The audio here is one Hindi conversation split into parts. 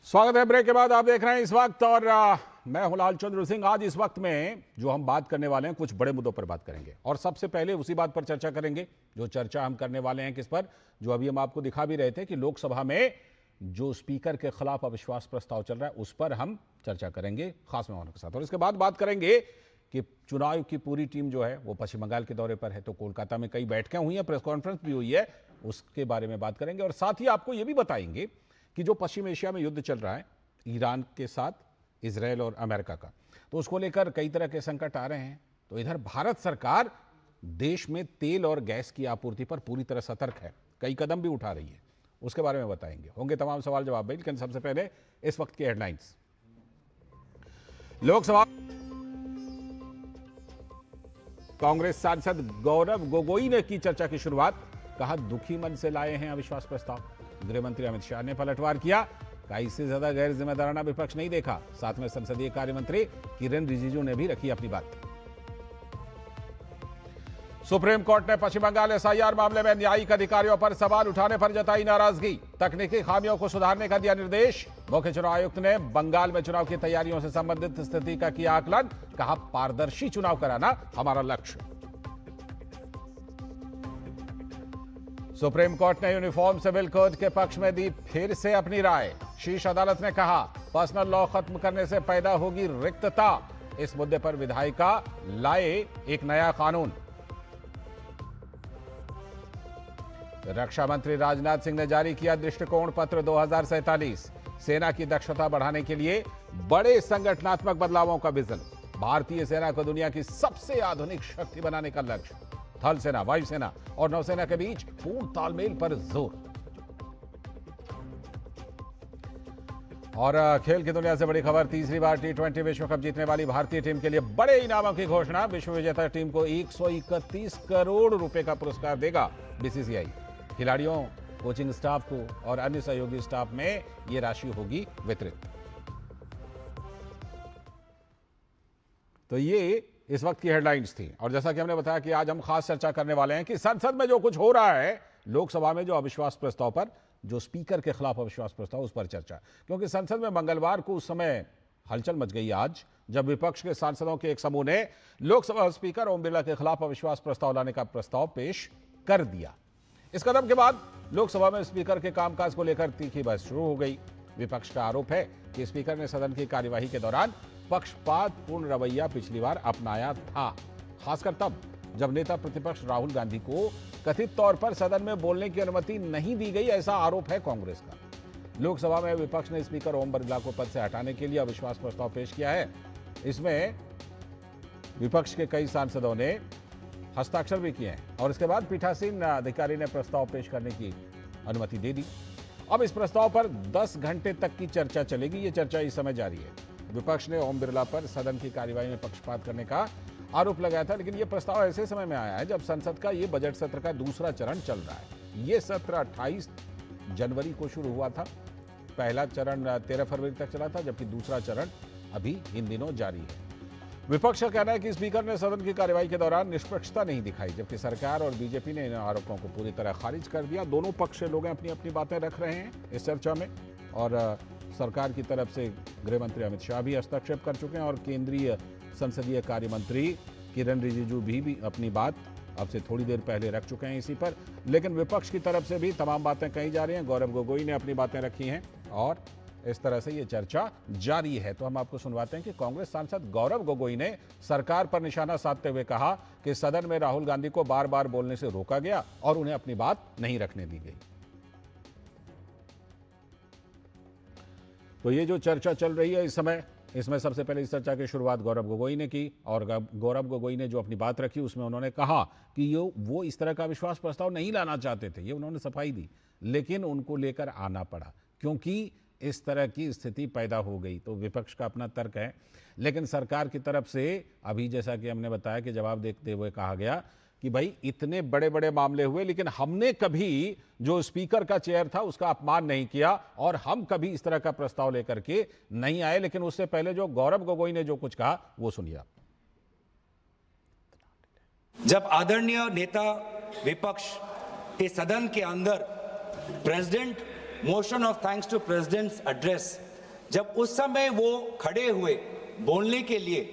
स्वागत है ब्रेक के बाद। आप देख रहे हैं इस वक्त और मैं हूं लाल चंद्र सिंह। आज इस वक्त में जो हम बात करने वाले हैं कुछ बड़े मुद्दों पर बात करेंगे और सबसे पहले उसी बात पर चर्चा करेंगे जो चर्चा हम करने वाले हैं। किस पर? जो अभी हम आपको दिखा भी रहे थे कि लोकसभा में जो स्पीकर के खिलाफ अविश्वास प्रस्ताव चल रहा है उस पर हम चर्चा करेंगे खास मेहमानों के साथ। और इसके बाद बात करेंगे कि चुनाव की पूरी टीम जो है वो पश्चिम बंगाल के दौरे पर है, तो कोलकाता में कई बैठकें हुई हैं, प्रेस कॉन्फ्रेंस भी हुई है, उसके बारे में बात करेंगे। और साथ ही आपको ये भी बताएंगे कि जो पश्चिम एशिया में युद्ध चल रहा है ईरान के साथ, इजरायल और अमेरिका का, तो उसको लेकर कई तरह के संकट आ रहे हैं। तो इधर भारत सरकार देश में तेल और गैस की आपूर्ति पर पूरी तरह सतर्क है, कई कदम भी उठा रही है, उसके बारे में बताएंगे। होंगे तमाम सवाल जवाब भी, लेकिन सबसे पहले इस वक्त की हेडलाइंस। लोकसभा कांग्रेस सांसद गौरव गोगोई ने की चर्चा की शुरुआत। कहा दुखी मन से लाए हैं अविश्वास प्रस्ताव। गृह मंत्री अमित शाह ने पलटवार किया। कहा इससे ज्यादा गैर जिम्मेदाराना विपक्ष नहीं देखा। साथ में संसदीय कार्य मंत्री किरेन रिजिजू ने भी रखी अपनी बात। सुप्रीम कोर्ट ने पश्चिम बंगाल एसआईआर मामले में न्यायिक अधिकारियों पर सवाल उठाने पर जताई नाराजगी। तकनीकी खामियों को सुधारने का दिया निर्देश। मुख्य चुनाव आयुक्त ने बंगाल में चुनाव की तैयारियों से संबंधित स्थिति का किया आकलन। कहा पारदर्शी चुनाव कराना हमारा लक्ष्य। सुप्रीम कोर्ट ने यूनिफॉर्म सिविल कोड के पक्ष में दी फिर से अपनी राय। शीर्ष अदालत ने कहा पर्सनल लॉ खत्म करने से पैदा होगी रिक्तता। इस मुद्दे पर विधायिका लाए एक नया कानून। रक्षा मंत्री राजनाथ सिंह ने जारी किया दृष्टिकोण पत्र 2047। सेना की दक्षता बढ़ाने के लिए बड़े संगठनात्मक बदलावों का विजन। भारतीय सेना को दुनिया की सबसे आधुनिक शक्ति बनाने का लक्ष्य। थल सेना, वायुसेना और नौसेना के बीच पूर्ण तालमेल पर जोर। और खेल की दुनिया से बड़ी खबर, तीसरी बार T20 विश्व कप जीतने वाली भारतीय टीम के लिए बड़े इनामों की घोषणा। विश्व विजेता टीम को 131 करोड़ रुपए का पुरस्कार देगा बीसीसीआई। खिलाड़ियों, कोचिंग स्टाफ को और अन्य सहयोगी स्टाफ में यह राशि होगी वितरित। तो ये इस वक्त की हेडलाइंस थी। और जैसा कि हमने बताया कि आज हम खास चर्चा करने वाले हैं कि संसद में जो कुछ हो रहा है, लोकसभा में जो अविश्वास प्रस्ताव पर, जो स्पीकर के खिलाफ अविश्वास प्रस्ताव, उस पर चर्चा। क्योंकि संसद में मंगलवार को उस समय हलचल मच गई आज जब विपक्ष के सांसदों के एक समूह ने लोकसभा स्पीकर ओम बिरला के खिलाफ अविश्वास प्रस्ताव लाने का प्रस्ताव पेश कर दिया। इस कदम के बाद लोकसभा में स्पीकर के कामकाज को लेकर तीखी बहस शुरू हो गई। विपक्ष का आरोप है कि स्पीकर ने सदन की कार्यवाही के दौरान पक्षपातपूर्ण रवैया पिछली बार अपनाया था, खासकर तब जब नेता प्रतिपक्ष राहुल गांधी को कथित तौर पर सदन में बोलने की अनुमति नहीं दी गई, ऐसा आरोप है कांग्रेस का। लोकसभा में विपक्ष ने स्पीकर ओम बिरला को पद से हटाने के लिए अविश्वास प्रस्ताव पेश किया है। इसमें विपक्ष के कई सांसदों ने हस्ताक्षर भी किए हैं और इसके बाद पीठासीन अधिकारी ने प्रस्ताव पेश करने की अनुमति दे दी। अब इस प्रस्ताव पर 10 घंटे तक की चर्चा चलेगी। ये चर्चा इस समय जारी है। विपक्ष ने ओम बिरला पर सदन की कार्यवाही में पक्षपात करने का आरोप लगाया था, लेकिन यह प्रस्ताव ऐसे समय में आया है जब संसद का ये बजट सत्र का दूसरा चरण चल रहा है। ये सत्र 28 जनवरी को शुरू हुआ था। पहला चरण 13 फरवरी तक चला था, जबकि दूसरा चरण अभी इन दिनों जारी है। विपक्ष का कहना है कि स्पीकर ने सदन की कार्यवाही के दौरान निष्पक्षता नहीं दिखाई, जबकि सरकार और बीजेपी ने इन आरोपों को पूरी तरह खारिज कर दिया। दोनों पक्ष के लोग अपनी अपनी बातें रख रहे हैं इस चर्चा में और सरकार की तरफ से गृह मंत्री अमित शाह भी हस्तक्षेप कर चुके हैं और केंद्रीय संसदीय कार्य मंत्री किरेन रिजिजू भी अपनी बात अब से थोड़ी देर पहले रख चुके हैं इसी पर। लेकिन विपक्ष की तरफ से भी तमाम बातें कही जा रही हैं। गौरव गोगोई ने अपनी बातें रखी हैं और इस तरह से ये चर्चा जारी है। तो हम आपको सुनवाते हैं कि कांग्रेस सांसद गौरव गोगोई ने सरकार पर निशाना साधते हुए कहा कि सदन में राहुल गांधी को बार बार बोलने से रोका गया और उन्हें अपनी बात नहीं रखने दी गई। तो ये जो चर्चा चल रही है इस समय, इसमें सबसे पहले इस चर्चा की शुरुआत गौरव गोगोई ने की और गौरव गोगोई ने जो अपनी बात रखी उसमें उन्होंने कहा कि वो इस तरह का विश्वास प्रस्ताव नहीं लाना चाहते थे, ये उन्होंने सफाई दी, लेकिन उनको लेकर आना पड़ा क्योंकि इस तरह की स्थिति पैदा हो गई। तो विपक्ष का अपना तर्क है, लेकिन सरकार की तरफ से अभी जैसा कि हमने बताया कि जवाब देते हुए कहा गया कि भाई इतने बड़े बड़े मामले हुए, लेकिन हमने कभी जो स्पीकर का चेयर था उसका अपमान नहीं किया और हम कभी इस तरह का प्रस्ताव लेकर के नहीं आए। लेकिन उससे पहले जो गौरव गोगोई ने जो कुछ कहा वो सुनिए। जब आदरणीय नेता विपक्ष के सदन के अंदर president motion of thanks to president's address जब उस समय वो खड़े हुए बोलने के लिए,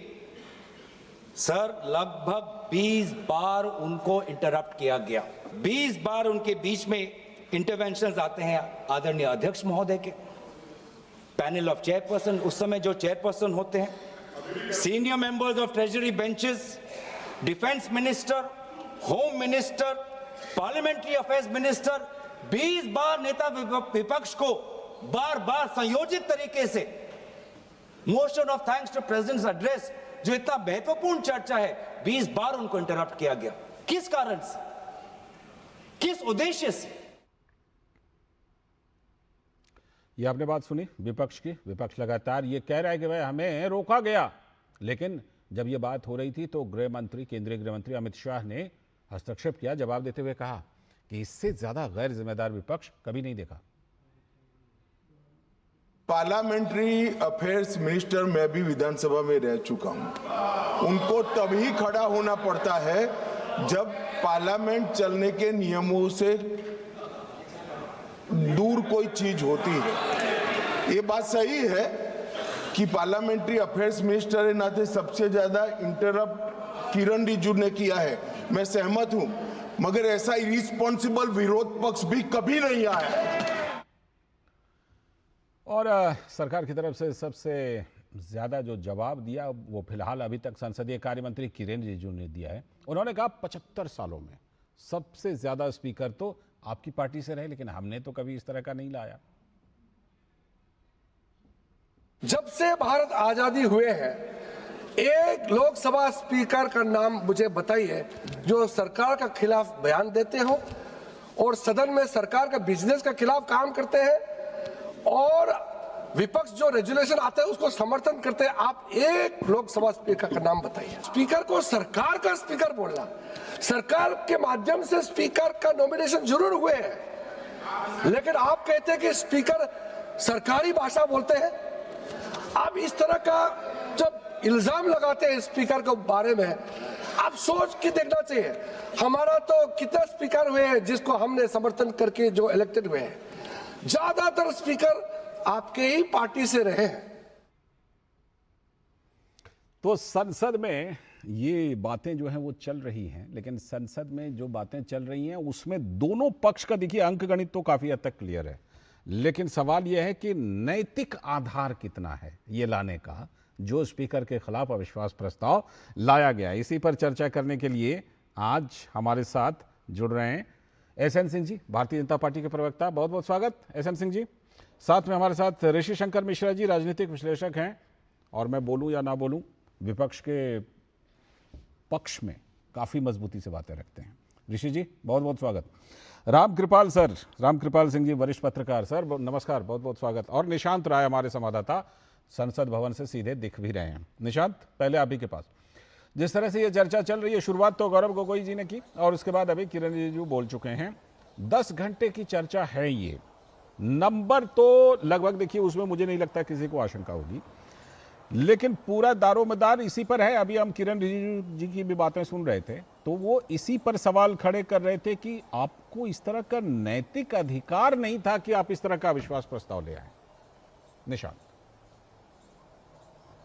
सर लगभग 20 बार उनको इंटरप्ट किया गया। 20 बार उनके बीच में इंटरवेंशंस आते हैं आदरणीय अध्यक्ष महोदय के, पैनल ऑफ चेयरपर्सन, उस समय जो चेयरपर्सन होते हैं, senior members of treasury benches, defence minister, home minister, parliamentary affairs minister, 20 बार नेता विपक्ष को बार बार संयोजित तरीके से motion of thanks to president's address, जो इतना महत्वपूर्ण चर्चा है, 20 बार उनको इंटरप्ट किया गया। किस कारण से, किस उद्देश्य से? ये आपने बात सुनी विपक्ष की। विपक्ष लगातार ये कह रहा है कि भाई हमें रोका गया, लेकिन जब ये बात हो रही थी तो गृह मंत्री, केंद्रीय गृह मंत्री अमित शाह ने हस्तक्षेप किया, जवाब देते हुए कहा कि इससे ज्यादा गैर जिम्मेदार विपक्ष कभी नहीं देखा। पार्लियामेंट्री अफेयर्स मिनिस्टर मैं भी विधानसभा में रह चुका हूं। उनको तभी खड़ा होना पड़ता है जब पार्लियामेंट चलने के नियमों से दूर कोई चीज होती है। ये बात सही है कि पार्लियामेंट्री अफेयर्स मिनिस्टर के नाते सबसे ज्यादा इंटरप्ट किरण रिजिजू ने किया है, मैं सहमत हूं, मगर ऐसा इरिस्पॉन्सिबल विरोध पक्ष भी कभी नहीं आया। और सरकार की तरफ से सबसे ज्यादा जो जवाब दिया वो फिलहाल अभी तक संसदीय कार्य मंत्री किरण रिजिजू ने दिया है। उन्होंने कहा 75 सालों में सबसे ज्यादा स्पीकर तो आपकी पार्टी से रहे, लेकिन हमने तो कभी इस तरह का नहीं लाया। जब से भारत आजादी हुए हैं, एक लोकसभा स्पीकर का नाम मुझे बताइए जो सरकार का खिलाफ बयान देते हो और सदन में सरकार का बिजनेस के खिलाफ काम करते हैं और विपक्ष जो रेजुलेशन आता है उसको समर्थन करते हैं। आप एक लोकसभा स्पीकर का नाम बताइए। स्पीकर को सरकार का स्पीकर बोलना, सरकार के माध्यम से स्पीकर का नॉमिनेशन जरूर हुए हैं, लेकिन आप कहते हैं कि स्पीकर सरकारी भाषा बोलते हैं। आप इस तरह का जब इल्जाम लगाते हैं स्पीकर के बारे में, आप सोच के देखना चाहिए। हमारा तो कितने स्पीकर हुए हैं जिसको हमने समर्थन करके जो इलेक्टेड हुए हैं, ज्यादातर स्पीकर आपके ही पार्टी से रहे हैं। तो संसद में ये बातें जो हैं वो चल रही हैं, लेकिन संसद में जो बातें चल रही हैं उसमें दोनों पक्ष का देखिए अंकगणित तो काफी हद तक क्लियर है, लेकिन सवाल यह है कि नैतिक आधार कितना है ये लाने का, जो स्पीकर के खिलाफ अविश्वास प्रस्ताव लाया गया। इसी पर चर्चा करने के लिए आज हमारे साथ जुड़ रहे हैं एसएन सिंह जी, भारतीय जनता पार्टी के प्रवक्ता। बहुत बहुत स्वागत एसएन सिंह जी। साथ में हमारे साथ ऋषि शंकर मिश्रा जी, राजनीतिक विश्लेषक हैं, और मैं बोलूं या ना बोलूं विपक्ष के पक्ष में काफी मजबूती से बातें रखते हैं। ऋषि जी बहुत बहुत स्वागत। रामकृपाल सर, रामकृपाल सिंह जी वरिष्ठ पत्रकार सर, नमस्कार, बहुत बहुत स्वागत। और निशांत राय हमारे संवाददाता, संसद भवन से सीधे दिख भी रहे हैं। निशांत, पहले आप ही के पास। जिस तरह से ये चर्चा चल रही है, शुरुआत तो गौरव गोगोई जी ने की और उसके बाद अभी किरण रिजिजू बोल चुके हैं। 10 घंटे की चर्चा है ये। नंबर तो लगभग देखिए उसमें मुझे नहीं लगता किसी को आशंका होगी, लेकिन पूरा दारोमदार इसी पर है। अभी हम किरण रिजिजू जी की भी बातें सुन रहे थे तो वो इसी पर सवाल खड़े कर रहे थे कि आपको इस तरह का नैतिक अधिकार नहीं था कि आप इस तरह का अविश्वास प्रस्ताव ले आए। निशांत,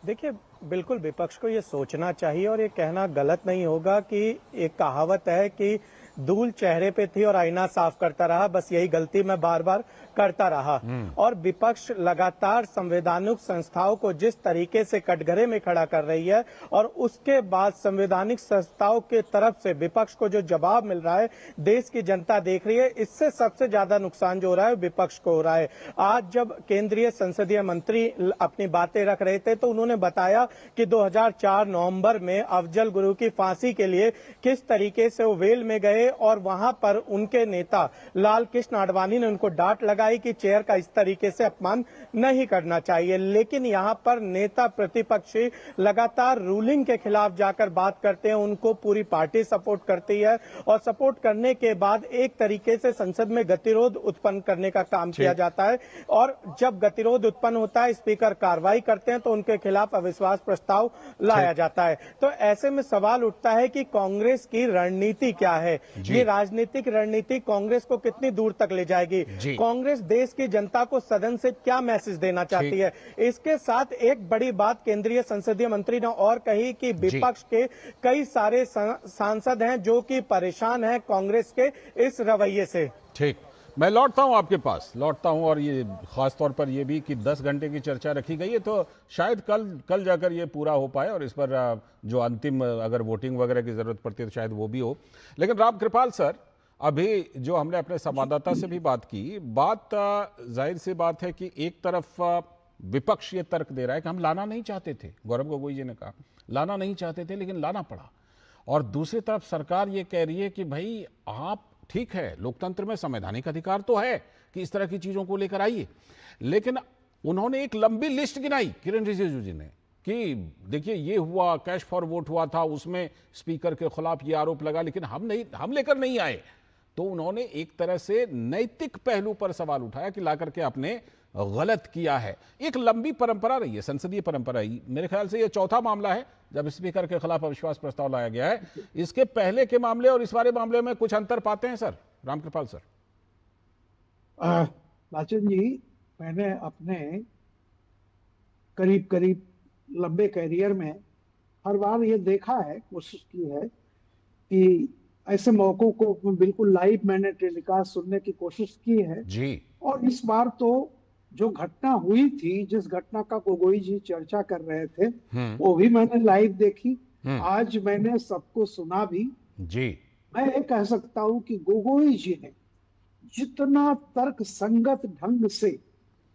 देखिए बिल्कुल विपक्ष को ये सोचना चाहिए और ये कहना गलत नहीं होगा कि एक कहावत है कि धूल चेहरे पे थी और आईना साफ करता रहा, बस यही गलती मैं बार बार करता रहा। और विपक्ष लगातार संवैधानिक संस्थाओं को जिस तरीके से कटघरे में खड़ा कर रही है और उसके बाद संवैधानिक संस्थाओं के तरफ से विपक्ष को जो जवाब मिल रहा है, देश की जनता देख रही है, इससे सबसे ज्यादा नुकसान जो हो रहा है विपक्ष को हो रहा है। आज जब केंद्रीय संसदीय मंत्री अपनी बातें रख रहे थे तो उन्होंने बताया कि 2004 नवंबर में अफजल गुरु की फांसी के लिए किस तरीके से वो वेल में गए और वहां पर उनके नेता लाल कृष्ण आडवाणी ने उनको डांट लगाई कि चेयर का इस तरीके से अपमान नहीं करना चाहिए। लेकिन यहां पर नेता प्रतिपक्षी लगातार रूलिंग के खिलाफ जाकर बात करते हैं, उनको पूरी पार्टी सपोर्ट करती है और सपोर्ट करने के बाद एक तरीके से संसद में गतिरोध उत्पन्न करने का काम किया जाता है। और जब गतिरोध उत्पन्न होता है, स्पीकर कार्रवाई करते हैं तो उनके खिलाफ अविश्वास प्रस्ताव लाया जाता है। तो ऐसे में सवाल उठता है कि कांग्रेस की रणनीति क्या है। ये राजनीतिक रणनीति कांग्रेस को कितनी दूर तक ले जाएगी, कांग्रेस देश की जनता को सदन से क्या मैसेज देना चाहती है। इसके साथ एक बड़ी बात केंद्रीय संसदीय मंत्री ने और कही कि विपक्ष के कई सारे सांसद हैं जो कि परेशान हैं कांग्रेस के इस रवैये से। ठीक, मैं लौटता हूं आपके पास, लौटता हूं, और ये खास तौर पर ये भी कि 10 घंटे की चर्चा रखी गई है, तो शायद कल जाकर ये पूरा हो पाए, और इस पर जो अंतिम अगर वोटिंग वगैरह की जरूरत पड़ती है तो शायद वो भी हो। लेकिन राम कृपाल सर, अभी जो हमने अपने संवाददाता से भी बात की, बात जाहिर सी बात है कि एक तरफ विपक्ष ये तर्क दे रहा है कि हम लाना नहीं चाहते थे, गौरव गोगोई जी ने कहा लाना नहीं चाहते थे लेकिन लाना पड़ा, और दूसरी तरफ सरकार ये कह रही है कि भाई आप ठीक है, लोकतंत्र में संवैधानिक अधिकार तो है कि इस तरह की चीजों को लेकर आइए, लेकिन उन्होंने एक लंबी लिस्ट गिनाई किरण रिजिजू जी ने कि देखिए ये हुआ, कैश फॉर वोट हुआ था, उसमें स्पीकर के खिलाफ ये आरोप लगा, लेकिन हम लेकर नहीं आए। तो उन्होंने एक तरह से नैतिक पहलू पर सवाल उठाया कि लाकर के आपने गलत किया है। एक लंबी परंपरा रही है, संसदीय परंपरा रही, मेरे ख्याल से ये चौथा मामला है जब स्पीकर के खिलाफ अविश्वास प्रस्ताव लाया गया है। इसके पहले के मामले और इस वाले मामले में कुछ अंतर पाते हैं सर, रामकृपाल सर? लाचन जी, मैंने अपने करीब करीब लंबे कैरियर में हर बार ये देखा है, कोशिश की है कि ऐसे मौकों को बिल्कुल लाइव मैंने टेलीकास्ट सुनने की कोशिश की है जी। और इस बार तो जो घटना हुई थी, जिस घटना का गोगोई जी चर्चा कर रहे थे, वो भी मैंने लाइव देखी। आज मैंने सबको सुना भी जी। मैं ये कह सकता हूं कि गोगोई जी ने जितना तर्क संगत ढंग से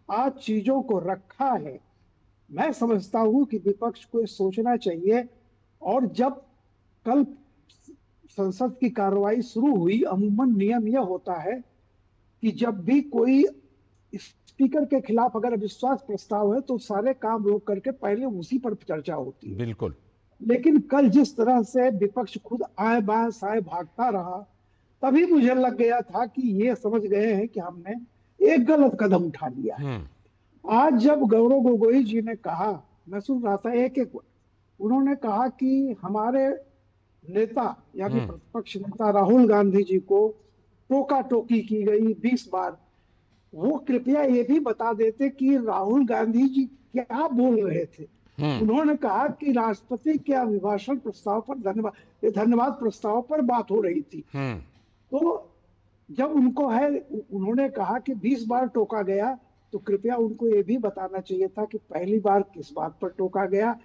आज चीजों को रखा है, मैं समझता हूं कि विपक्ष को सोचना चाहिए। और जब कल संसद की कार्रवाई शुरू हुई, अमूमन नियम यह होता है कि जब भी कोई स्पीकर के खिलाफ अगर अविश्वास प्रस्ताव है तो सारे काम रोक करके पहले उसी पर चर्चा होती है। बिल्कुल। लेकिन कल जिस तरह से विपक्ष खुद आए बाएं साए भागता रहा, तभी मुझे लग गया था कि ये समझ गए हैं कि हमने एक गलत कदम उठा लिया है। आज जब गौरव गोगोई जी ने कहा, मैं सुन रहा था एक एक, उन्होंने कहा कि हमारे नेता यानी प्रतिपक्ष नेता राहुल गांधी जी को टोका टोकी की गई 20 बार। वो कृपया ये भी बता देते कि राहुल गांधी जी क्या बोल रहे थे। उन्होंने कहा कि राष्ट्रपति के अभिभाषण प्रस्ताव पर धन्यवाद प्रस्ताव पर बात हो रही थी। तो जब उनको है, उन्होंने कहा कि 20 बार टोका गया, तो कृपया उनको ये भी बताना चाहिए था कि पहली बार किस बात पर टोका गया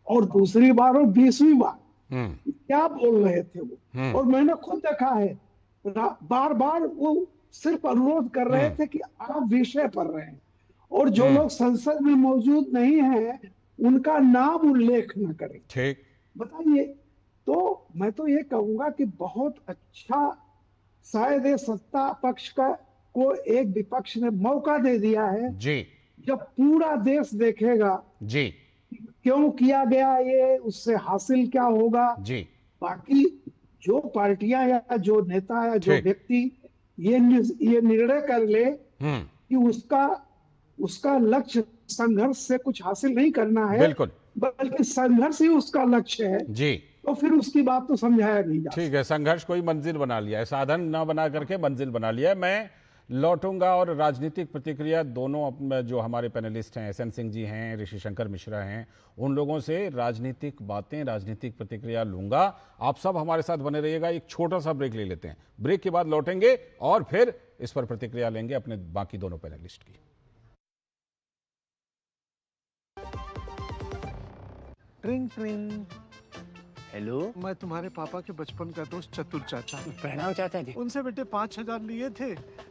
और दूसरी बार और 20वीं बार क्या बोल रहे थे वो। और मैंने खुद देखा है, बार बार वो सिर्फ अनुरोध कर रहे थे कि आप विषय पर रहें, और जो लोग संसद में मौजूद नहीं हैं उनका नाम उल्लेख न करें। ठीक, बताइए। तो मैं तो ये कहूंगा कि बहुत अच्छा शायद ये सत्ता पक्ष का को एक विपक्ष ने मौका दे दिया है जी। जब पूरा देश देखेगा जी क्यों किया गया, ये उससे हासिल क्या होगा जी। बाकी जो पार्टियां या जो नेता या जो व्यक्ति ये निर्णय कर ले कि उसका लक्ष्य संघर्ष से कुछ हासिल नहीं करना है, बिल्कुल, बल्कि संघर्ष ही उसका लक्ष्य है जी, तो फिर उसकी बात तो समझाया नहीं जा। ठीक है, संघर्ष कोई मंजिल बना लिया है, साधन ना बना करके मंजिल बना लिया है। मैं लौटूंगा और राजनीतिक प्रतिक्रिया दोनों जो हमारे पैनलिस्ट हैं, एसएन सिंह जी हैं, ऋषि शंकर मिश्रा हैं, उन लोगों से राजनीतिक बातें, राजनीतिक प्रतिक्रिया लूंगा। आप सब हमारे साथ बने रहिएगा। एक छोटा सा ब्रेक ले लेते हैं, ब्रेक के बाद लौटेंगे और फिर इस पर प्रतिक्रिया लेंगे अपने बाकी दोनों पैनलिस्ट की। ट्रिंग ट्रिंग। हेलो, मैं तुम्हारे पापा के बचपन का दोस्त चतुर चाचा। प्रणाम चाचा जी। उनसे बेटे 5000 लिए थे,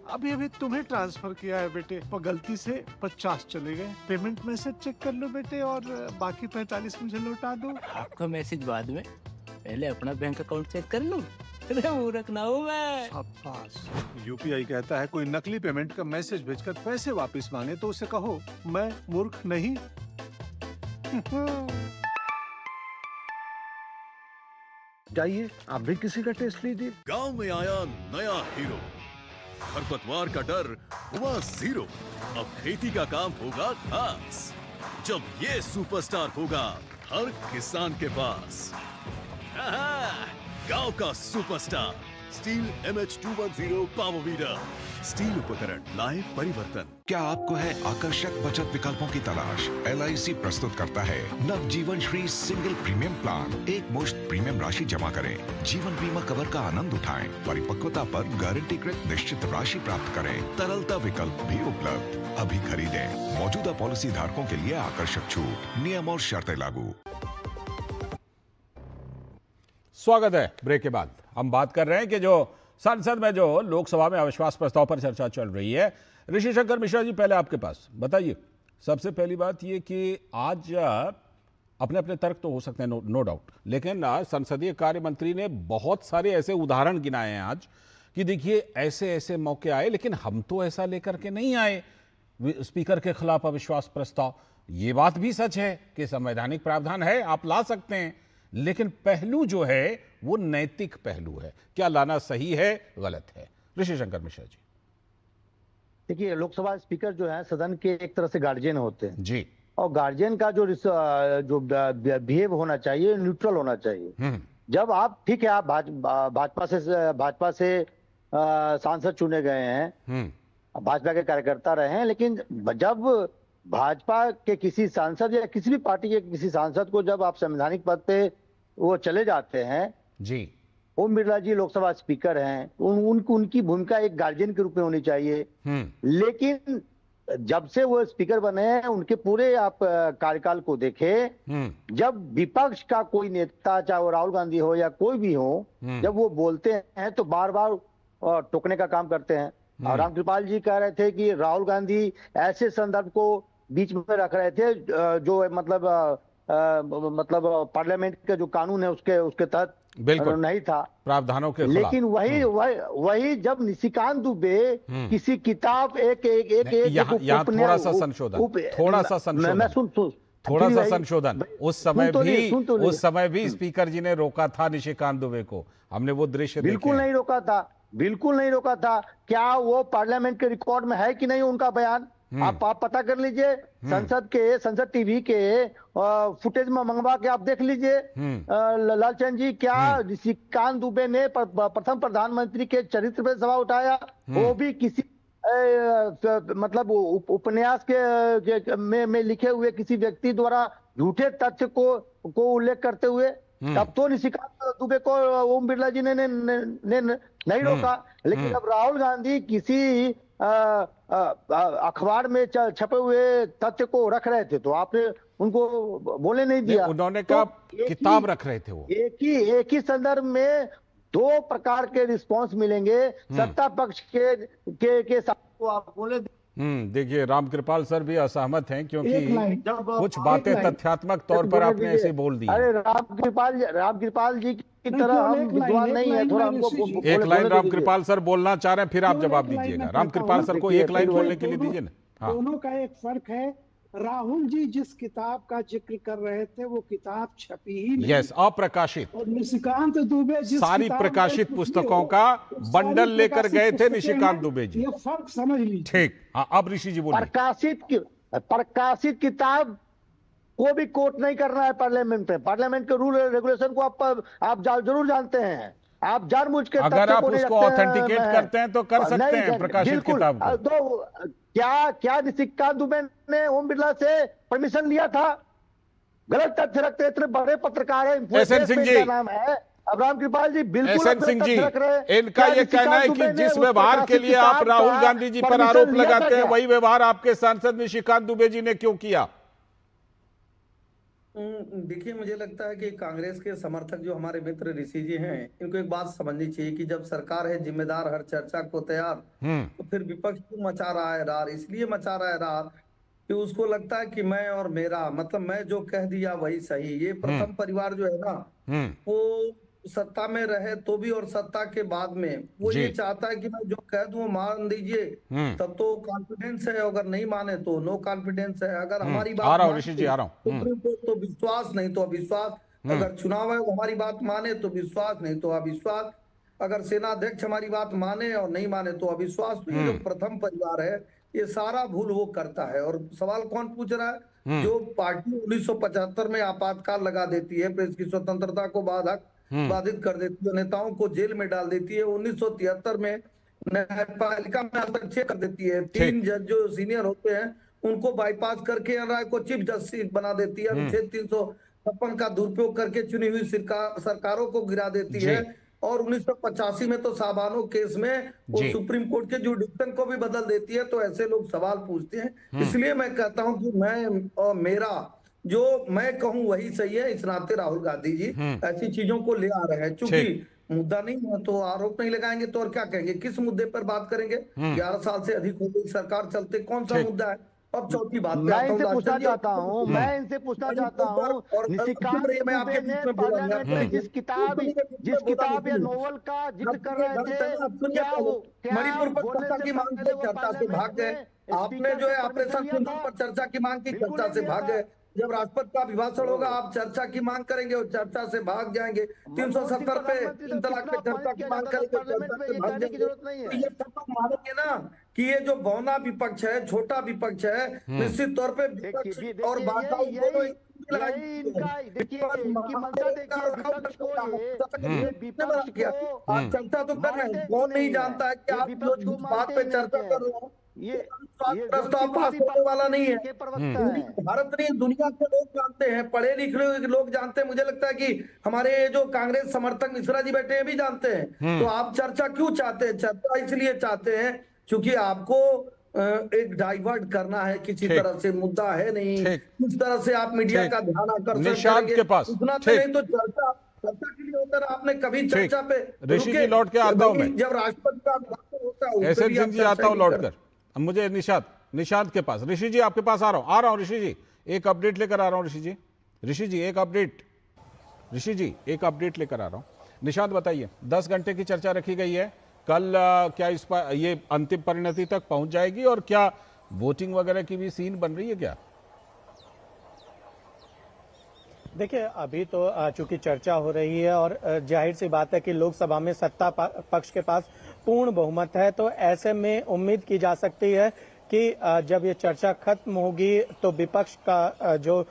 अभी अभी तुम्हें ट्रांसफर किया है बेटे, पर गलती से 50 चले गए। पेमेंट मैसेज चेक कर लो बेटे और बाकी 45 मुझे लौटा दो। आपका मैसेज बाद में, पहले अपना बैंक अकाउंट चेक कर लो। अरे मूर्ख ना हूँ मैं। शाबाश। यूपीआई कहता है कोई नकली पेमेंट का मैसेज भेजकर पैसे वापस मांगे तो उसे कहो मैं मूर्ख नहीं। जाइए आप भी किसी का टेस्ट लीजिए। गांव में आया नया हीरो, खरपतवार का डर हुआ जीरो। अब खेती का काम होगा खास, जब ये सुपरस्टार होगा हर किसान के पास। गांव का superstar steel MH210 power weeder. Steel उपकरण लाए परिवर्तन। क्या आपको है आकर्षक बचत विकल्पों की तलाश? LIC प्रस्तुत करता है नवजीवन श्री सिंगल प्रीमियम प्लान। एक मुश्त प्रीमियम राशि जमा करें, जीवन बीमा कवर का आनंद उठाएं, परिपक्वता पर गारंटीकृत निश्चित राशि प्राप्त करें, तरलता विकल्प भी उपलब्ध। अभी खरीदें। मौजूदा पॉलिसी धारकों के लिए आकर्षक छूट, नियम और शर्तें लागू। स्वागत है। ब्रेक के बाद हम बात कर रहे हैं कि जो संसद में जो लोकसभा में अविश्वास प्रस्ताव पर चर्चा चल रही है। ऋषि शंकर मिश्रा जी, पहले आपके पास बताइए, सबसे पहली बात ये कि आज अपने अपने तर्क तो हो सकते हैं, नो डाउट, लेकिन संसदीय कार्य मंत्री ने बहुत सारे ऐसे उदाहरण गिनाए हैं आज कि देखिए ऐसे ऐसे मौके आए, लेकिन हम तो ऐसा लेकर के नहीं आए स्पीकर के खिलाफ अविश्वास प्रस्ताव। ये बात भी सच है कि संवैधानिक प्रावधान है, आप ला सकते हैं, लेकिन पहलू जो है वो नैतिक पहलू है। क्या लाना सही है, गलत है? ऋषि शंकर मिश्रा जी। देखिए, लोकसभा स्पीकर जो है सदन के एक तरह से गार्जियन होते हैं जी, और गार्जियन का जो बिहेव होना चाहिए, न्यूट्रल होना चाहिए। जब आप, ठीक है, आप भाजपा से सांसद चुने गए हैं, भाजपा के कार्यकर्ता रहे हैं, लेकिन जब भाजपा के किसी सांसद या किसी भी पार्टी के किसी सांसद को जब आप संवैधानिक पद पे वो चले जाते हैं जी, ओम बिरला जी लोकसभा स्पीकर हैं, उनकी भूमिका एक गार्जियन के रूप में होनी चाहिए। लेकिन जब से वो स्पीकर बने हैं, उनके पूरे आप कार्यकाल को देखें, जब विपक्ष का कोई नेता, चाहे वो राहुल गांधी हो या कोई भी हो, जब वो बोलते हैं तो बार बार टोकने का काम करते हैं। और रामकृपाल जी कह रहे थे कि राहुल गांधी ऐसे संदर्भ को बीच में रख रहे थे जो मतलब पार्लियामेंट का जो कानून है उसके तहत बिल्कुल नहीं था, प्रावधानों के लेकिन वही जब निशिकांत दुबे किसी किताब यहाँ थोड़ा सा संशोधन उस समय भी स्पीकर जी ने रोका था निशिकांत दुबे को। हमने वो दृश्य बिल्कुल नहीं रोका था। क्या वो पार्लियामेंट के रिकॉर्ड में है कि नहीं उनका बयान? आप पता कर लीजिए, संसद टीवी के फुटेज में मंगवा के आप देख लीजिए। लालचंद जी, क्या निशिकांत दुबे ने प्रथम प्रधानमंत्री के चरित्र पर सवाल उठाया? वो भी किसी मतलब उपन्यास के में लिखे हुए किसी व्यक्ति द्वारा झूठे तथ्य को उल्लेख करते हुए। तब तो निशिकांत दुबे को ओम बिरला जी ने नहीं रोका। लेकिन अब राहुल गांधी किसी अखबार में छपे हुए तथ्य को रख रहे थे तो आपने उनको बोले नहीं दिया। उन्होंने कहा किताब रख रहे थे वो। एक ही संदर्भ में दो प्रकार के रिस्पांस मिलेंगे। सत्ता पक्ष के साथ तो आप बोले। देखिए, रामकृपाल सर भी असहमत हैं क्योंकि कुछ बातें तथ्यात्मक तौर पर आपने ऐसे बोल दी। अरे रामकृपाल जी की तरह हम विद्वान नहीं है, थोड़ा हमको एक लाइन रामकृपाल सर बोलना चाह रहे हैं, फिर आप जवाब दीजिएगा। रामकृपाल सर को एक लाइन बोलने के लिए दीजिए ना। दोनों का एक फर्क है। राहुल जी जिस किताब का जिक्र कर रहे थे वो किताब छपी ही नहीं। यस, अप्रकाशित। और निशिकांत दुबे जिस सारी प्रकाशित पुस्तकों का बंडल लेकर गए थे निशिकांत दुबे जी। ये फर्क समझ लीजिए। ठीक, अब ऋषि जी बोलिए। प्रकाशित किताब को भी कोट नहीं करना है पार्लियामेंट में। पार्लियामेंट के रूल रेगुलेशन को आप जरूर जानते हैं। आप जानबूझ के अगर आप उसको ऑथेंटिकेट करते हैं तो कर सकते हैं प्रकाशित किताब को। तो क्या निशिकांत दुबे ने ओम बिरला से परमिशन लिया था? गलत तथ्य रखते इतने बड़े पत्रकार है। एसएन सिंह जी, नाम है अब रामकृपाल जी, बिल्कुल एसएन सिंह जी, इनका ये कहना है कि जिस व्यवहार के लिए आप राहुल गांधी जी पर आरोप लगाते हैं वही व्यवहार आपके सांसद निशिकांत दुबे जी ने क्यों किया? देखिए, मुझे लगता है कि कांग्रेस के समर्थक जो हमारे मित्र ऋषि जी हैं, इनको एक बात समझनी चाहिए कि जब सरकार है जिम्मेदार, हर चर्चा को तैयार, तो फिर विपक्ष क्यों मचा रहा है रार? इसलिए मचा रहा है रार कि उसको लगता है कि मैं और मेरा, मतलब मैं जो कह दिया वही सही। ये प्रथम परिवार जो है ना, वो सत्ता में रहे तो भी और सत्ता के बाद में वो ये चाहता है कि मैं जो कह दूं मान दीजिए, तब तो कॉन्फिडेंस है, अगर नहीं माने तो नो कॉन्फिडेंस है। अगर हमारी बात तो विश्वास, नहीं तो अविश्वास। अगर चुनाव है हमारी बात माने तो विश्वास, नहीं तो अविश्वास। अगर सेनाध्यक्ष हमारी बात माने और नहीं माने तो अविश्वास। तो ये जो प्रथम परिवार है, ये सारा भूल वो करता है। और सवाल कौन पूछ रहा है? जो पार्टी 1975 में आपातकाल लगा देती है, प्रेस की स्वतंत्रता को बाधक बाधित कर देती है, नेताओं को जेल में डाल देती है। 1973 में न्यायपालिका में हस्तक्षेप कर देती है। 3 जज जो सीनियर होते हैं उनको बाईपास करके राय को चीफ जस्टिस बना देती है। अनुच्छेद 356 का दुरुपयोग करके चुनी हुई सरकारों को गिरा देती है। और 1985 में तो साबानो केस में वो सुप्रीम कोर्ट के जुडिक्शन को भी बदल देती है। तो ऐसे लोग सवाल पूछते हैं। इसलिए मैं कहता हूं कि मैं और मेरा जो मैं कहूं वही सही है। इस नाते राहुल गांधी जी ऐसी चीजों को ले आ रहे हैं। चूंकि मुद्दा नहीं है तो आरोप नहीं लगाएंगे तो और क्या कहेंगे, किस मुद्दे पर बात करेंगे। 11 साल से अधिक हो गई सरकार चलते, कौन सा मुद्दा है। अब चौथी बात मैं इनसे पूछना चाहता हूँ मैं पार्लियामेंट में जिस किताब या नोवेल का जिक्र कर रहे थे, क्या वो मणिपुर पर चर्चा की मांग से चर्चा से भाग गए। आपने जो है ऑपरेशन सिंदूर पर चर्चा की मांग की, चर्चा से भाग गए। जब राष्ट्रपति का अभिभाषण होगा आप चर्चा की मांग करेंगे और चर्चा से भाग जाएंगे। 370 पे 3 तलाक पे चर्चा की मांग करेंगे, चर्चा से भाग जाएंगे। तो ये सब लोग मानेंगे ना कि ये जो बौना विपक्ष है, छोटा विपक्ष है, निश्चित तौर पे विपक्ष और बात चर्चा तो कर रहे हैं। कौन नहीं जानता है कि आप जो बात पे चर्चा कर रहे हो ये प्रस्ताव पास होने वाला नहीं है। भारत नहीं दुनिया के लोग जानते हैं, पढ़े लिखे लोग जानते हैं। मुझे लगता है कि हमारे जो कांग्रेस समर्थक मिश्रा जी बैठे हैं भी जानते हैं। तो आप चर्चा क्यों चाहते हैं? चर्चा इसलिए चाहते हैं क्योंकि आपको एक डाइवर्ट करना है किसी तरह से, मुद्दा है नहीं। किस तरह से आप मीडिया का ध्यान आकर्षण करेंगे उतना नहीं तो चर्चा के लिए होता है। आपने कभी चर्चा पे ऋषि जी लौट के आता हूं मैं, जब राष्ट्रपति का अभिभाषण होता है एसएन सिंह जी आता हूं लौटकर। अब मुझे निशांत के पास, ऋषि जी आपके पास आ रहा हूं ऋषि जी एक अपडेट लेकर आ रहा हूं। ऋषि जी एक अपडेट लेकर आ रहा हूं। निशांत बताइए, 10 घंटे की चर्चा रखी गई है, कल क्या इस पर ये अंतिम परिणति तक पहुंच जाएगी और क्या वोटिंग वगैरह की भी सीन बन रही है क्या? देखिए अभी तो चूंकि चर्चा हो रही है और जाहिर सी बात है कि लोकसभा में सत्ता पक्ष के पास पूर्ण बहुमत है, तो ऐसे में उम्मीद की जा सकती है कि जब ये चर्चा खत्म होगी तो विपक्ष का जो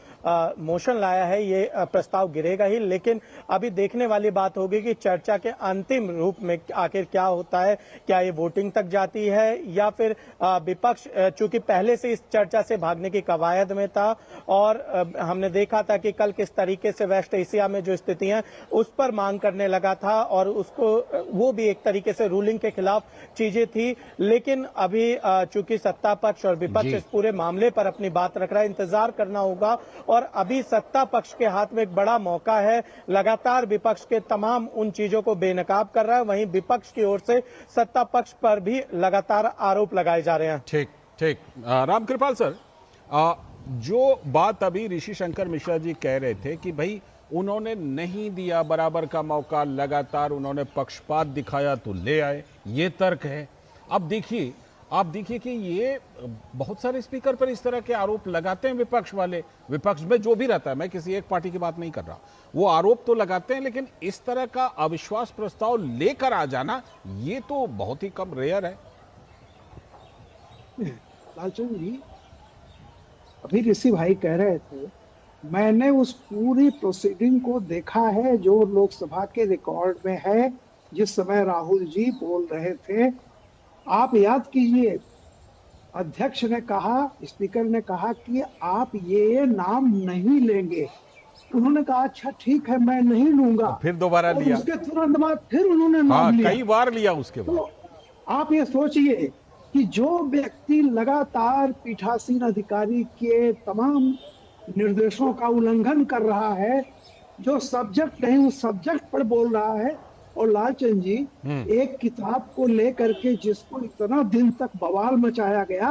मोशन लाया है ये प्रस्ताव गिरेगा ही। लेकिन अभी देखने वाली बात होगी कि चर्चा के अंतिम रूप में आखिर क्या होता है, क्या ये वोटिंग तक जाती है या फिर विपक्ष चूंकि पहले से इस चर्चा से भागने की कवायद में था और हमने देखा था कि कल किस तरीके से वेस्ट एशिया में जो स्थितियां उस पर मांग करने लगा था और उसको वो भी एक तरीके से रूलिंग के खिलाफ चीजें थी। लेकिन अभी चूंकि सत्ता पक्ष और विपक्ष इस पूरे मामले पर अपनी बात रख रहा है, इंतजार करना होगा। और अभी सत्ता पक्ष के हाथ में एक बड़ा मौका है, लगातार विपक्ष के तमाम उन चीजों को बेनकाब कर रहा है, वहीं विपक्ष की ओर से सत्ता पक्ष पर भी लगातार आरोप लगाए जा रहे हैं। ठीक रामकृपाल सर, जो बात अभी ऋषि शंकर मिश्रा जी कह रहे थे कि भाई उन्होंने नहीं दिया बराबर का मौका, लगातार उन्होंने पक्षपात दिखाया तो ले आए, ये तर्क है। अब देखिए आप देखिए कि ये बहुत सारे स्पीकर पर इस तरह के आरोप लगाते हैं विपक्ष वाले, विपक्ष में जो भी रहता है, मैं किसी एक पार्टी की बात नहीं कर रहा, वो आरोप तो लगाते हैं, लेकिन इस तरह का अविश्वास प्रस्ताव लेकर आ जाना ये तो बहुत ही कम रेयर है। लालचंद जी, अभी ऋषि भाई कह रहे थे, मैंने उस पूरी प्रोसीडिंग को देखा है जो लोकसभा के रिकॉर्ड में है जिस समय राहुल जी बोल रहे थे। आप याद कीजिए, अध्यक्ष ने कहा, स्पीकर ने कहा कि आप ये नाम नहीं लेंगे। उन्होंने कहा अच्छा ठीक है मैं नहीं लूंगा, फिर दोबारा लिया, उसके तुरंत बाद फिर उन्होंने नाम लिया, कई बार लिया उसके बाद। तो आप ये सोचिए कि जो व्यक्ति लगातार पीठासीन अधिकारी के तमाम निर्देशों का उल्लंघन कर रहा है, जो सब्जेक्ट नहीं उस सब्जेक्ट पर बोल रहा है, और लालचंद जी एक किताब को लेकर के जिसको इतना दिन तक बवाल मचाया गया,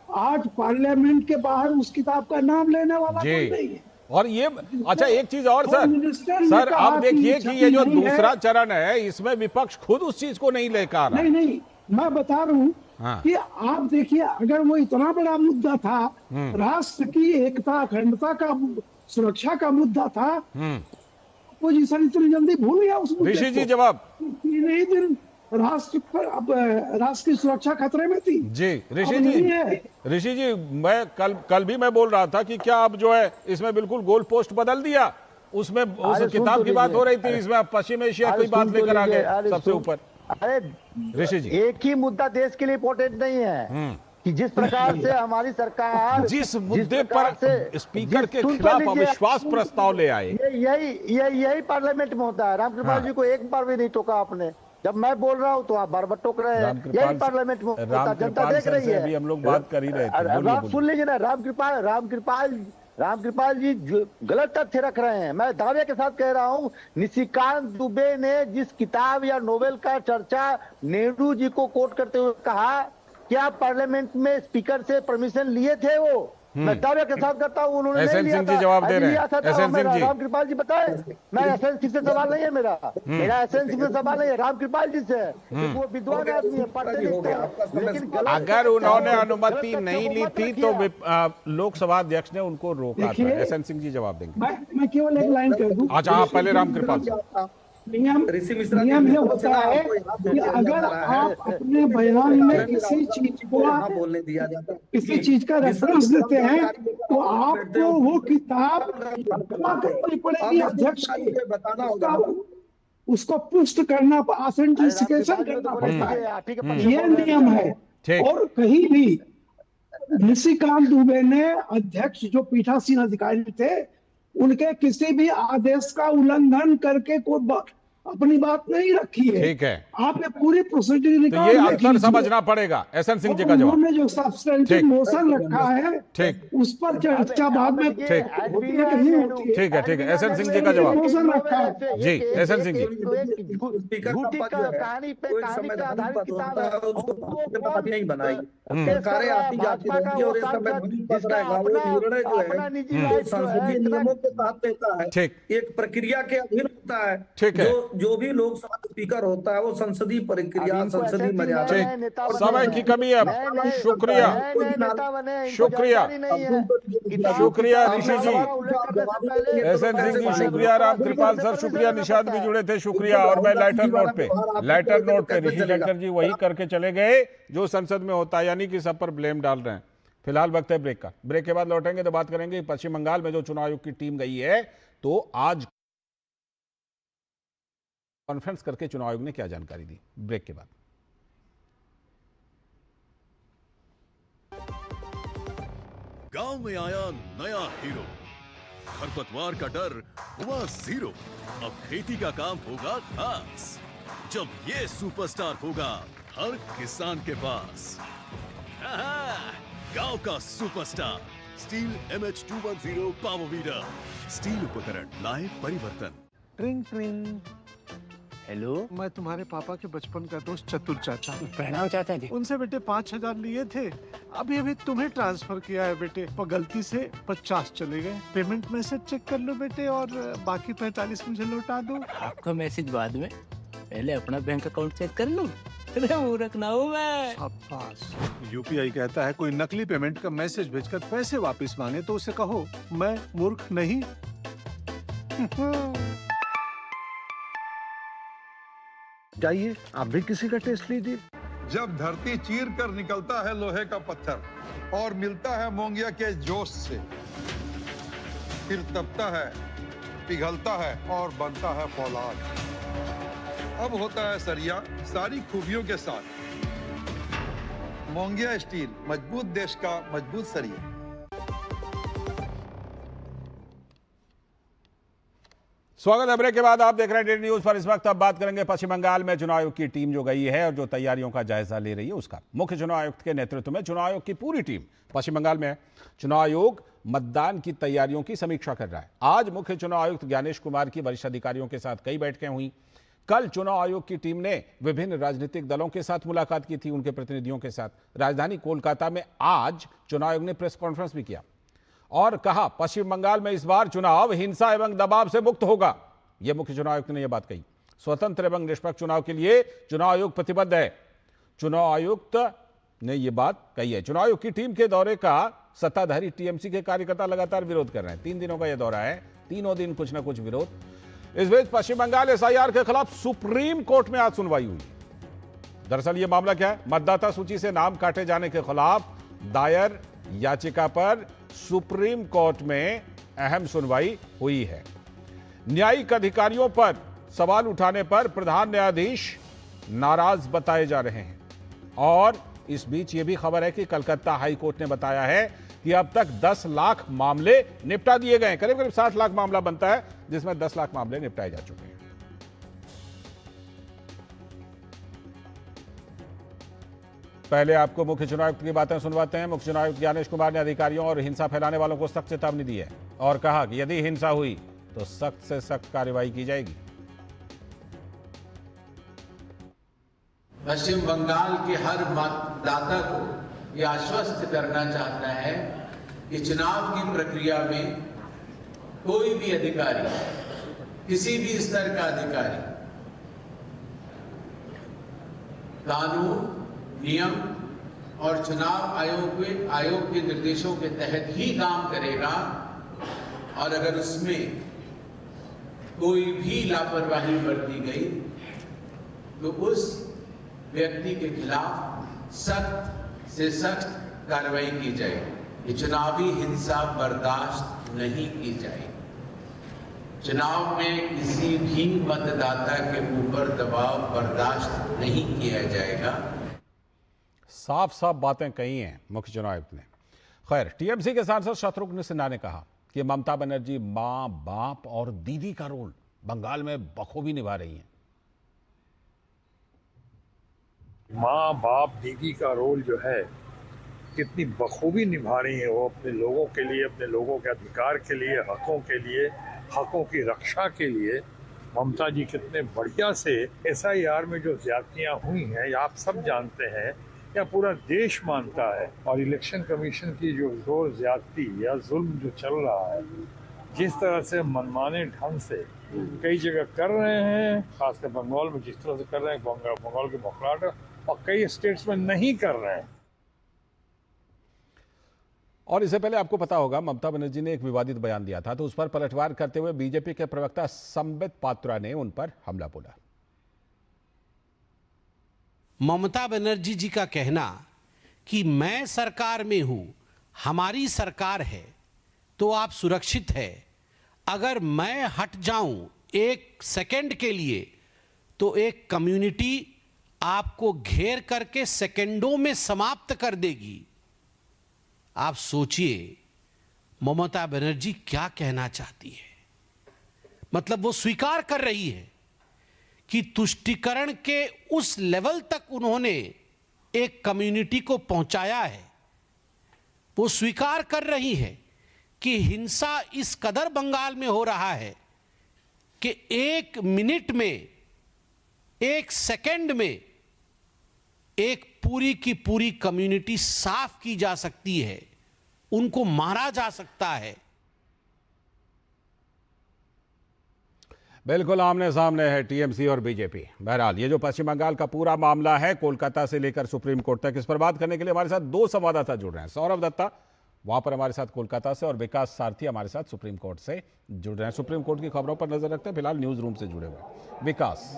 आज पार्लियामेंट के बाहर उस किताब का नाम लेने वाला कोई नहीं है। और ये अच्छा एक चीज और सर आप देखिए कि ये जो दूसरा चरण है इसमें विपक्ष खुद उस चीज को नहीं लेकर आ रहा। नहीं मैं बता रहा हूँ कि आप देखिए, अगर वो इतना बड़ा मुद्दा था, राष्ट्र की एकता अखंडता का सुरक्षा का मुद्दा था, पोजीशन इतनी जल्दी भूल गया उस मुद्दे को। ऋषि जी जवाब, 3 दिन राष्ट्र पर अब राष्ट्र की सुरक्षा खतरे में थी। जी ऋषि जी मैं कल भी मैं बोल रहा था कि क्या अब जो है इसमें बिल्कुल गोल पोस्ट बदल दिया उसमें उस किताब की बात हो रही थी, इसमें आप पश्चिम एशिया की बात लेकर आ गए सबसे ऊपर। अरे ऋषि जी, एक ही मुद्दा देश के लिए इम्पोर्टेंट नहीं है कि जिस प्रकार से हमारी सरकार जिस मुद्दे पर स्पीकर के खिलाफ अविश्वास प्रस्ताव ले आए, यही पार्लियामेंट में होता है। रामकृपाल जी को एक बार भी नहीं टोका आपने। जब मैं बोल रहा हूँ तो आप बार बार टोक रहे हैं। यही पार्लियामेंट में होता है, जनता देख रही है। अभी हम लोग बात कर ही रहे थे। आप सुन लीजिए ना, रामकृपाल जी गलत तथ्य रख रहे हैं। मैं दावे के साथ कह रहा हूँ, निशिकांत दुबे ने जिस किताब या नोवेल का चर्चा नेहरू जी को कोट करते हुए कहा, क्या पार्लियामेंट में स्पीकर से परमिशन लिए थे वो? मैं दावे के साथ करता हूँ उन्होंने नहीं लिया था। जवाब दे रहे हैं। रामकृपाल जी बताए, मैं एसएनसी से सवाल नहीं है मेरा एसएनसी से सवाल नहीं है, रामकृपाल जी से। वो विद्वान आदमी है, पढ़ते लिखते हैं। लेकिन अगर उन्होंने अनुमति नहीं ली थी तो लोकसभा अध्यक्ष ने उनको रोका था। एसएन सिंह जी जवाब देंगे। मैं केवल एक लाइन कह दूं। अच्छा, आप पहले रामकृपाल। नियम ये होता है कि अगर आप अपने बयान में किसी चीज को बोलने दिया जाता है, किसी चीज का रेफरेंस देते हैं तो आपको वो किताब करनी पड़ेगी अध्यक्ष की, बताना होगा, उसको पुष्ट करना, ऑथेंटिसिकेशन करना पड़ता है। ये नियम है। और कहीं भी निशिकांत दुबे ने, अध्यक्ष जो पीठासीन अधिकारी थे, उनके किसी भी आदेश का उल्लंघन करके कोई अपनी बात नहीं रखी है। ठीक है, आपने पूरी प्रोसीजर तो ये अक्सर समझना पड़ेगा। एसएन सिंह जी का जवाब। उन्होंने जो सब्सटेंटिव मोशन रखा है, ठीक, उस पर चर्चा बाद में ठीक है, ठीक है। एसएन सिंह जी का जवाब। मोशन रखा है जी, एसएन सिंह जी। नहीं बनाई, सरकारें आती जाती रहती और इसका निर्णय जो है संसदीय नियमों के तहत लेता है, एक प्रक्रिया के अधीन होता है। ठीक है, जो भी लोकसभा स्पीकर होता है वो संसदीय प्रक्रिया, संसदीय मर्यादा। समय की कमी है। शुक्रिया, शुक्रिया, शुक्रिया ऋषि जी, एसएन सिंह जी, शुक्रिया रामकृपाल सर, शुक्रिया निषाद भी जुड़े थे, शुक्रिया। और मैं लाइटर नोट पे ऋषि शंकर जी वही करके चले गए जो संसद में होता है, यानी कि सब पर ब्लेम डाल रहे हैं। फिलहाल वक्त है ब्रेक का। ब्रेक के बाद लौटेंगे तो बात करेंगे पश्चिम बंगाल में जो चुनाव आयोग की टीम गई है, तो आज कॉन्फ्रेंस करके चुनाव आयोग ने क्या जानकारी दी। ब्रेक के बाद। गांव में आया नया हीरो, खरपतवार का डर हुआ जीरो। अब खेती का काम होगा खास, जब ये सुपरस्टार होगा हर किसान के पास। गांव का superstar steel MH210 power weeder. Steel उपकरण लाए परिवर्तन। ट्रिंग ट्रिंग। हेलो, मैं तुम्हारे पापा के बचपन का दोस्त चतुर चाचा। प्रणाम चाचा जी। उनसे बेटे 5,000 लिए थे, अभी तुम्हें ट्रांसफर किया है बेटे, पर गलती से 50 चले गए। पेमेंट मैसेज चेक कर लो बेटे और बाकी 45 मुझे लौटा दो। आपका मैसेज बाद में, पहले अपना बैंक अकाउंट चेक कर लो। मूर्ख ना हूँ मैं। यूपीआई कहता है कोई नकली पेमेंट का मैसेज भेजकर पैसे वापस मांगे तो उसे कहो मैं मूर्ख नहीं। जाइए आप भी किसी का टेस्ट लीजिए। जब धरती चीर कर निकलता है लोहे का पत्थर और मिलता है मोंगिया के जोश से, फिर तपता है, पिघलता है और बनता है फौलाद। अब होता है सरिया सारी खूबियों के साथ। मोंगिया स्टील, मजबूत देश का मजबूत सरिया। स्वागत है ब्रेक के बाद। आप देख रहे हैं डेली न्यूज पर। इस वक्त अब बात करेंगे पश्चिम बंगाल में चुनाव आयोग की टीम जो गई है और जो तैयारियों का जायजा ले रही है उसका। मुख्य चुनाव आयुक्त के नेतृत्व में चुनाव आयोग की पूरी टीम पश्चिम बंगाल में है। चुनाव आयोग मतदान की तैयारियों की समीक्षा कर रहा है। आज मुख्य चुनाव आयुक्त ज्ञानेश कुमार की वरिष्ठ अधिकारियों के साथ कई बैठकें हुई। कल चुनाव आयोग की टीम ने विभिन्न राजनीतिक दलों के साथ मुलाकात की थी, उनके प्रतिनिधियों के साथ। राजधानी कोलकाता में आज चुनाव आयोग ने प्रेस कॉन्फ्रेंस भी किया और कहा पश्चिम बंगाल में इस बार चुनाव हिंसा एवं दबाव से मुक्त होगा। यह मुख्य चुनाव आयुक्त ने यह बात कही। स्वतंत्र एवं निष्पक्ष चुनाव के लिए चुनाव आयोग प्रतिबद्ध है। चुनाव आयुक्त ने यह बात कही है। चुनाव आयोग की टीम के दौरे का सत्ताधारी टीएमसी के कार्यकर्ता लगातार विरोध कर रहे हैं। 3 दिनों का यह दौरा है, तीनों दिन कुछ ना कुछ विरोध। इस बीच पश्चिम बंगाल एसआईआर के खिलाफ सुप्रीम कोर्ट में आज सुनवाई हुई। दरअसल यह मामला क्या है, मतदाता सूची से नाम काटे जाने के खिलाफ दायर याचिका पर सुप्रीम कोर्ट में अहम सुनवाई हुई है। न्यायिक अधिकारियों पर सवाल उठाने पर प्रधान न्यायाधीश नाराज बताए जा रहे हैं। और इस बीच यह भी खबर है कि कलकत्ता हाई कोर्ट ने बताया है कि अब तक 10 लाख मामले निपटा दिए गए। करीब करीब 60 लाख मामला बनता है, जिसमें 10 लाख मामले निपटाए जा चुके हैं। पहले आपको मुख्य चुनाव आयुक्त की बातें सुनवाते हैं। मुख्य चुनाव आयुक्त ज्ञानेश कुमार ने अधिकारियों और हिंसा फैलाने वालों को सख्त चेतावनी दी है और कहा कि यदि हिंसा हुई तो सख्त से सख्त कार्रवाई की जाएगी। पश्चिम बंगाल के हर मतदाता को यह आश्वस्त करना चाहता है कि चुनाव की प्रक्रिया में कोई भी अधिकारी, किसी भी स्तर का अधिकारी कानून, नियम और चुनाव आयोग के निर्देशों के तहत ही काम करेगा और अगर उसमें कोई भी लापरवाही बरती गई तो उस व्यक्ति के खिलाफ सख्त से सख्त कार्रवाई की जाएगी। ये चुनावी हिंसा बर्दाश्त नहीं की जाएगी। चुनाव में किसी भी मतदाता के ऊपर दबाव बर्दाश्त नहीं किया जाएगा। साफ साफ बातें कही हैं मुख्य चुनाव आयुक्त ने। खैर, टीएमसी के सांसद शत्रुघ्न सिन्हा ने कहा कि ममता बनर्जी मां, बाप और दीदी का रोल बंगाल में बखूबी निभा रही हैं। माँ, बाप, दीदी का रोल जो है कितनी बखूबी निभा रही है वो अपने लोगों के लिए, अपने लोगों के अधिकार के लिए, हकों के लिए, हकों की रक्षा के लिए। ममता जी कितने बढ़िया से SIR में जो ज्यादतियां हुई हैं, आप सब जानते हैं या पूरा देश मानता है, और इलेक्शन कमीशन की जो जोर ज्यादती या जुल्म जो चल रहा है, जिस तरह से मनमाने ढंग से कई जगह कर रहे हैं, खासकर बंगाल में जिस तरह से कर रहे हैं, बंगाल के बखलाट, और कई स्टेट्स में नहीं कर रहे हैं। और इससे पहले आपको पता होगा ममता बनर्जी ने एक विवादित बयान दिया था, तो उस पर पलटवार करते हुए बीजेपी के प्रवक्ता संबित पात्रा ने उन पर हमला बोला। ममता बनर्जी जी का कहना कि मैं सरकार में हूं, हमारी सरकार है तो आप सुरक्षित है, अगर मैं हट जाऊं एक सेकंड के लिए तो एक कम्युनिटी आपको घेर करके सेकंडों में समाप्त कर देगी। आप सोचिए ममता बनर्जी क्या कहना चाहती है। मतलब वो स्वीकार कर रही है कि तुष्टीकरण के उस लेवल तक उन्होंने एक कम्युनिटी को पहुंचाया है। वो स्वीकार कर रही है कि हिंसा इस कदर बंगाल में हो रहा है कि 1 मिनट में, 1 सेकंड में एक पूरी की पूरी कम्युनिटी साफ की जा सकती है, उनको मारा जा सकता है। बिल्कुल आमने सामने है टीएमसी और बीजेपी। बहरहाल ये जो पश्चिम बंगाल का पूरा मामला है, कोलकाता से लेकर सुप्रीम कोर्ट तक, इस पर बात करने के लिए हमारे साथ 2 संवाददाता जुड़ रहे हैं। सौरभ दत्ता वहां पर हमारे साथ कोलकाता से, और विकास सारथी हमारे साथ सुप्रीम कोर्ट से जुड़ रहे हैं। सुप्रीम कोर्ट की खबरों पर नजर रखते हैं, फिलहाल न्यूज रूम से जुड़े हुए। विकास,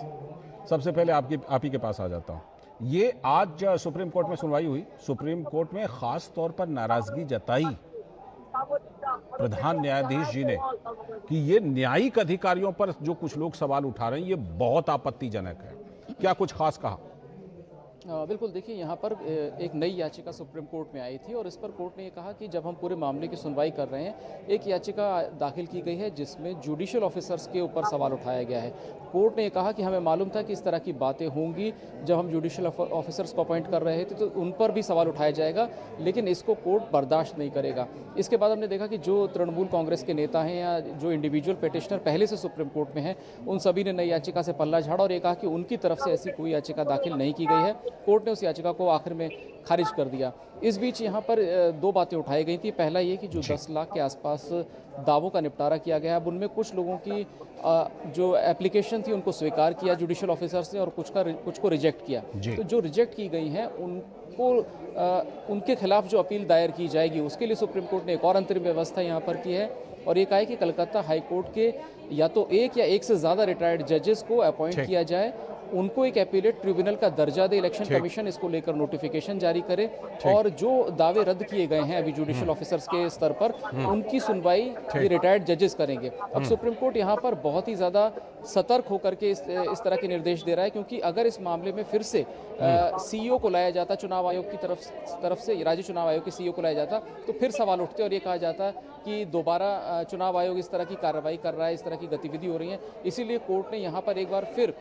सबसे पहले आप ही के पास आ जाता हूं। ये आज सुप्रीम कोर्ट में सुनवाई हुई, सुप्रीम कोर्ट में खास तौर पर नाराजगी जताई प्रधान न्यायाधीश जी ने कि ये न्यायिक अधिकारियों पर जो कुछ लोग सवाल उठा रहे हैं ये बहुत आपत्तिजनक है। क्या कुछ खास कहा? बिल्कुल, देखिए यहाँ पर एक नई याचिका सुप्रीम कोर्ट में आई थी और इस पर कोर्ट ने ये कहा कि जब हम पूरे मामले की सुनवाई कर रहे हैं, एक याचिका दाखिल की गई है जिसमें जुडिशियल ऑफिसर्स के ऊपर सवाल उठाया गया है। कोर्ट ने ये कहा कि हमें मालूम था कि इस तरह की बातें होंगी, जब हम जुडिशियल ऑफिसर्स को अपॉइंट कर रहे थे तो उन पर भी सवाल उठाया जाएगा, लेकिन इसको कोर्ट बर्दाश्त नहीं करेगा। इसके बाद हमने देखा कि जो तृणमूल कांग्रेस के नेता हैं या जो इंडिविजुअल पिटिशनर पहले से सुप्रीम कोर्ट में हैं, उन सभी ने नई याचिका से पल्ला झाड़ा और ये कहा कि उनकी तरफ से ऐसी कोई याचिका दाखिल नहीं की गई है। कोर्ट ने उस याचिका को आखिर में खारिज कर दिया। इस बीच यहाँ पर 2 बातें उठाई गई थी। पहला ये कि जो 10 लाख के आसपास दावों का निपटारा किया गया, अब उनमें कुछ लोगों की जो एप्लीकेशन थी उनको स्वीकार किया जुडिशियल ऑफिसर्स ने और कुछ को रिजेक्ट किया। तो जो रिजेक्ट की गई हैं उनको उनके खिलाफ जो अपील दायर की जाएगी उसके लिए सुप्रीम कोर्ट ने एक और अंतरिम व्यवस्था यहाँ पर की है और ये कहा है कि कलकत्ता हाई कोर्ट के या तो 1 या 1 से ज़्यादा रिटायर्ड जजेस को अपॉइंट किया जाए उनको एक एपीलेट ट्रिब्यूनल का दर्जा दे इलेक्शन कमीशन, इसको लेकर नोटिफिकेशन जारी करे और जो दावे रद्द किए गए हैं अभी जुडिशियल ऑफिसर्स के स्तर पर, उनकी सुनवाई ये रिटायर्ड जजेस करेंगे। अब सुप्रीम कोर्ट यहाँ पर बहुत ही ज़्यादा सतर्क होकर के इस तरह के निर्देश दे रहा है, क्योंकि अगर इस मामले में फिर से सीईओ को लाया जाता, चुनाव आयोग की तरफ से राज्य चुनाव आयोग के सीईओ को लाया जाता, तो फिर सवाल उठते और ये कहा जाता कि दोबारा चुनाव आयोग इस तरह की कार्रवाई कर रहा है, इस तरह की गतिविधि हो रही है। इसीलिए कोर्ट ने यहाँ पर एक बार फिर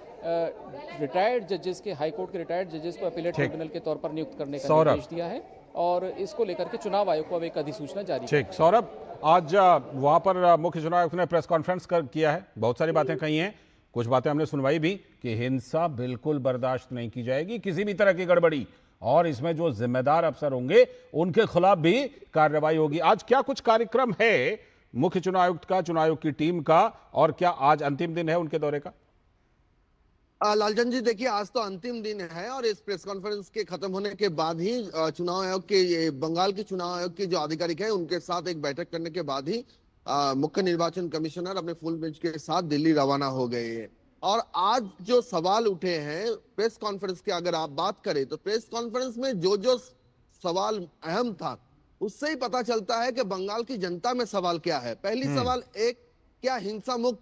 रिटायर्ड जजेस के, हाई कोर्ट के रिटायर्ड जजेस को अपीलेट ट्रिब्यूनल के तौर पर नियुक्त करने का निर्देश दिया है और इसको लेकर के चुनाव आयोग को अब एक अधिसूचना जारी की। ठीक सौरभ, आज वहां पर मुख्य चुनाव आयुक्त ने प्रेस कॉन्फ्रेंस किया है, बहुत सारी बातें कही हैं, कुछ बातें हमने सुनवाई भी कि हिंसा बिल्कुल बर्दाश्त नहीं की जाएगी, किसी भी तरह की गड़बड़ी, और इसमें जो जिम्मेदार अफसर होंगे उनके खिलाफ भी कार्रवाई होगी। आज क्या कुछ कार्यक्रम है मुख्य चुनाव आयुक्त का, चुनाव आयोग की टीम का, और क्या आज अंतिम दिन है उनके दौरे का? लालचंद जी, देखिए आज तो अंतिम दिन है और इस प्रेस कॉन्फ्रेंस के खत्म होने के बाद ही चुनाव आयोग के, बंगाल के चुनाव आयोग के जो अधिकारी हैं उनके साथ एक बैठक करने के बाद ही मुख्य निर्वाचन कमिश्नर अपने फुल बेंच के साथ दिल्ली रवाना हो गए हैं। और आज जो सवाल उठे हैं प्रेस कॉन्फ्रेंस की अगर आप बात करें तो प्रेस कॉन्फ्रेंस में जो सवाल अहम था उससे ही पता चलता है कि बंगाल की जनता में सवाल क्या है। पहली सवाल एक, क्या हिंसा मुक्त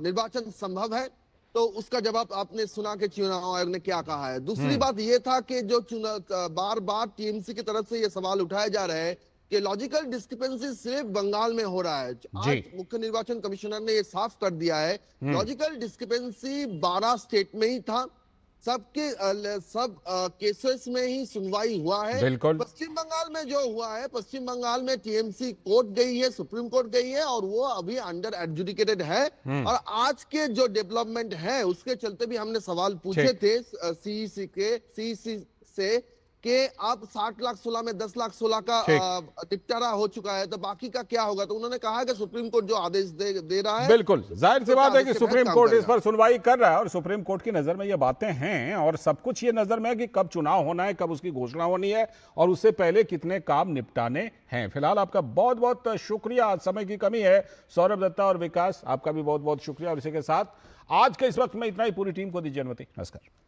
निर्वाचन संभव है? तो उसका जवाब आपने सुना कि चुनाव आयोग ने क्या कहा है। दूसरी बात यह था कि जो बार बार टीएमसी की तरफ से ये सवाल उठाया जा रहा है कि लॉजिकल डिस्क्रिपेंसी सिर्फ बंगाल में हो रहा है। आज मुख्य निर्वाचन कमिश्नर ने ये साफ कर दिया है, लॉजिकल डिस्क्रिपेंसी 12 स्टेट में ही था, सब केसेस में ही सुनवाई हुआ है। पश्चिम बंगाल में जो हुआ है, पश्चिम बंगाल में टीएमसी कोर्ट गई है, सुप्रीम कोर्ट गई है और वो अभी अंडर एडजुडिकेटेड है। और आज के जो डेवलपमेंट है उसके चलते भी हमने सवाल पूछे थे सीईसी से कि आप 60 लाख 16 में 10 लाख 16 का निपटारा हो चुका है, तो बाकी का क्या होगा? तो उन्होंने कहा कि सुप्रीम कोर्ट जो आदेश दे रहा है, बिल्कुल जाहिर सी बात है कि सुप्रीम कोर्ट इस पर सुनवाई कर रहा है और सुप्रीम कोर्ट की नजर में ये बातें हैं और सब कुछ ये नजर में है कि कब चुनाव होना है, कब उसकी घोषणा होनी है और उससे पहले कितने काम निपटाने हैं। फिलहाल आपका बहुत बहुत शुक्रिया, आज समय की कमी है। सौरभ दत्ता और विकास, आपका भी बहुत बहुत शुक्रिया। और इसी के साथ आज के इस वक्त में इतना ही, पूरी टीम को दीजिए अनुमति। नमस्कार।